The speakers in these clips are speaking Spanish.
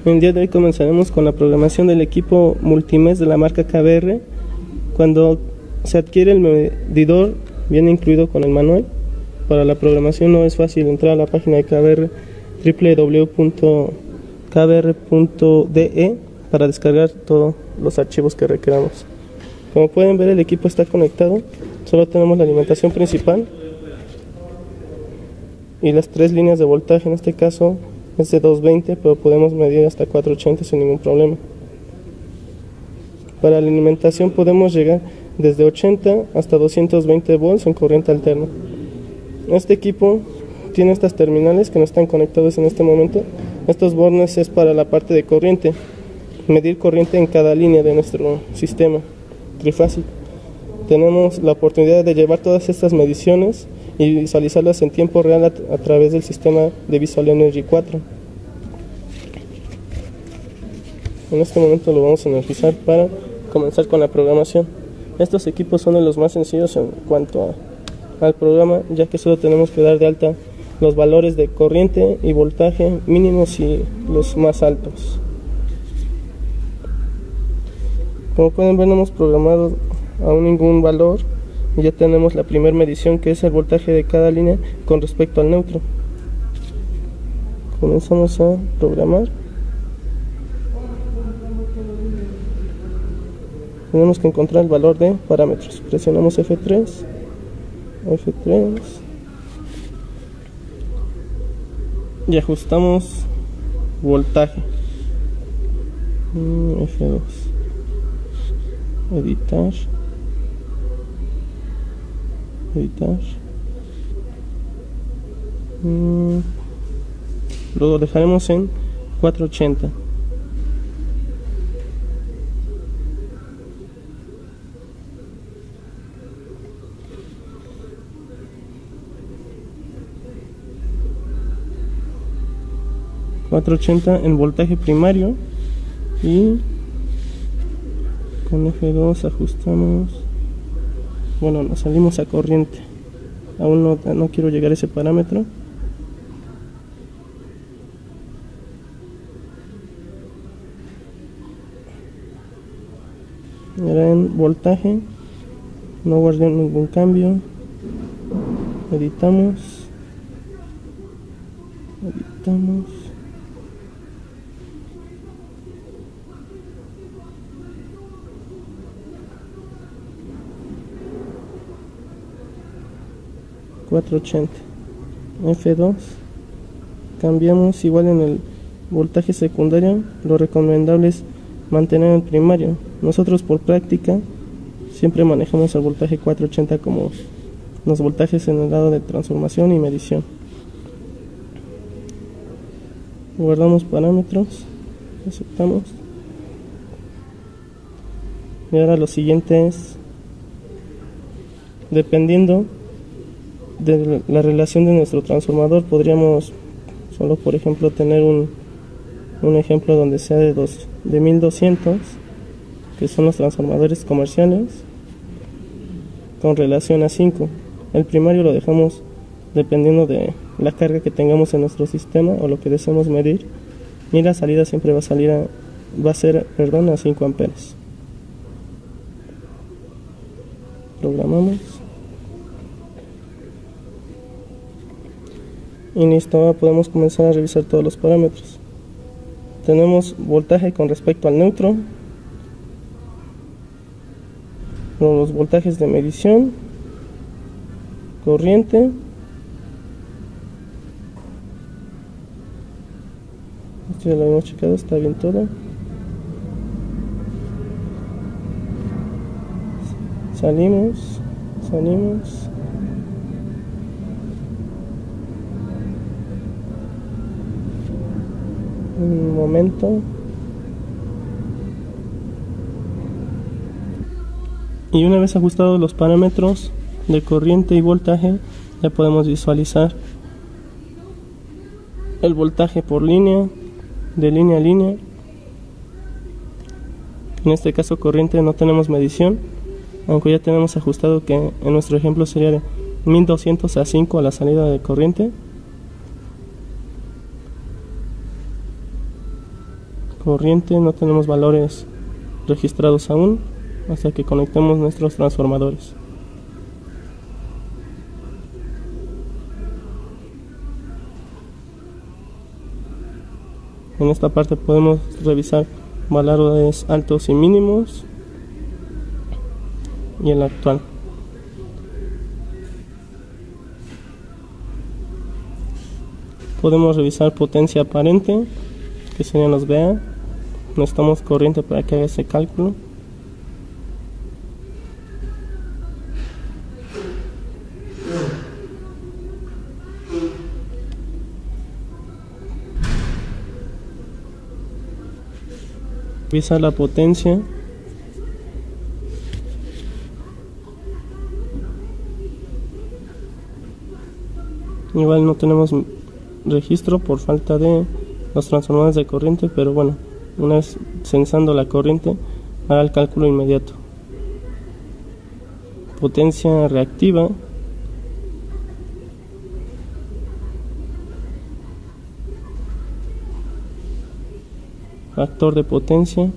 El día de hoy comenzaremos con la programación del equipo multimes de la marca KBR. Cuando se adquiere el medidor, viene incluido con el manual. Para la programación no es fácil entrar a la página de KBR, www.kbr.de, para descargar todos los archivos que requeramos. Como pueden ver, el equipo está conectado. Solo tenemos la alimentación principal y las 3 líneas de voltaje. En este caso es de 220, pero podemos medir hasta 480 sin ningún problema. Para la alimentación podemos llegar desde 80 hasta 220 volts en corriente alterna. Este equipo tiene estas terminales que no están conectados en este momento. Estos bornes es para la parte de corriente, medir corriente en cada línea de nuestro sistema trifásico. Tenemos la oportunidad de llevar todas estas mediciones y visualizarlas en tiempo real a través del sistema de Visual Energy 4. En este momento lo vamos a energizar para comenzar con la programación. Estos equipos son de los más sencillos en cuanto al programa, ya que solo tenemos que dar de alta los valores de corriente y voltaje mínimos y los más altos. Como pueden ver, no hemos programado aún ningún valor. Ya tenemos la primera medición, que es el voltaje de cada línea con respecto al neutro. Comenzamos a programar. Tenemos que encontrar el valor de parámetros. Presionamos F3 y ajustamos voltaje. F2, editar. Lo dejaremos en 480. En voltaje primario, y con F2 ajustamos. Bueno, nos salimos a corriente. Aún no quiero llegar a ese parámetro. Era en voltaje. No guardé ningún cambio. Editamos. 480. F2. Cambiamos. Igual en el voltaje secundario, lo recomendable es mantener el primario. Nosotros, por práctica, siempre manejamos el voltaje 480 como los voltajes en el lado de transformación y medición. Guardamos parámetros, aceptamos. Y ahora lo siguiente es, dependiendo de la relación de nuestro transformador, podríamos solo, por ejemplo, tener un ejemplo donde sea de 1200, que son los transformadores comerciales, con relación a 5. El primario lo dejamos dependiendo de la carga que tengamos en nuestro sistema o lo que deseemos medir, y la salida siempre va a ser a 5 amperes. Programamos y listo. Ahora podemos comenzar a revisar todos los parámetros. Tenemos voltaje con respecto al neutro, los voltajes de medición, corriente, esto ya lo hemos checado, está bien todo. Salimos. Un momento. Y una vez ajustados los parámetros de corriente y voltaje, ya podemos visualizar el voltaje por línea, de línea a línea. En este caso corriente no tenemos medición, aunque ya tenemos ajustado que en nuestro ejemplo sería de 1200 a 5 a la salida de corriente. corriente no tenemos valores registrados aún hasta que conectemos nuestros transformadores. En esta parte podemos revisar valores altos y mínimos y el actual. Podemos revisar potencia aparente, que serían los VA. Necesitamos corriente para que haga ese cálculo. Revisar la potencia. Igual no tenemos registro por falta de los transformadores de corriente, pero bueno, una vez censando la corriente, haga el cálculo inmediato. Potencia reactiva. Factor de potencia.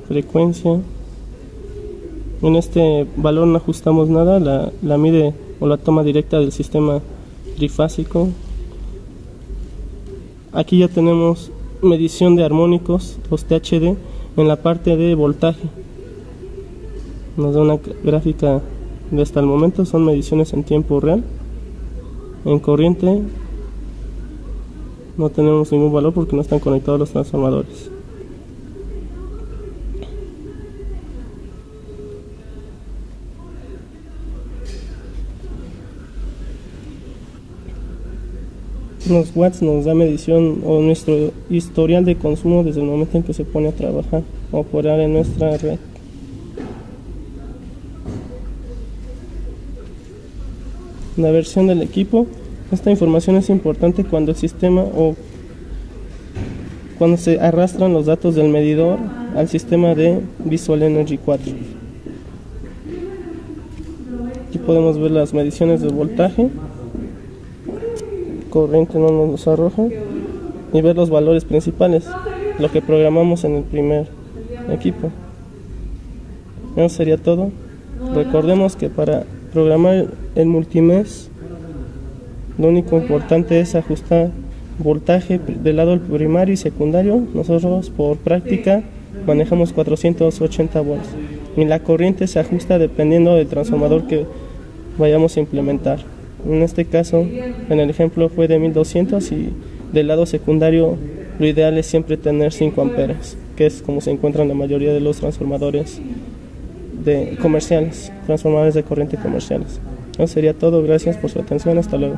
Frecuencia. En este valor no ajustamos nada, la mide o la toma directa del sistema trifásico. Aquí ya tenemos medición de armónicos, los THD, en la parte de voltaje. Nos da una gráfica de hasta el momento, son mediciones en tiempo real. En corriente no tenemos ningún valor porque no están conectados los transformadores. Los watts nos da medición o nuestro historial de consumo desde el momento en que se pone a trabajar o operar en nuestra red. La versión del equipo. Esta información es importante cuando el sistema o cuando se arrastran los datos del medidor al sistema de Visual Energy 4. Aquí podemos ver las mediciones de voltaje. Corriente no nos arroja, y ver los valores principales, lo que programamos en el primer equipo. Eso sería todo. Recordemos que para programar el multimés, lo único importante es ajustar voltaje del lado primario y secundario. Nosotros por práctica manejamos 480 volts y la corriente se ajusta dependiendo del transformador que vayamos a implementar. En este caso, en el ejemplo fue de 1200 y del lado secundario lo ideal es siempre tener 5 amperes, que es como se encuentran la mayoría de los transformadores comerciales, transformadores de corriente comerciales. Eso sería todo, gracias por su atención, hasta luego.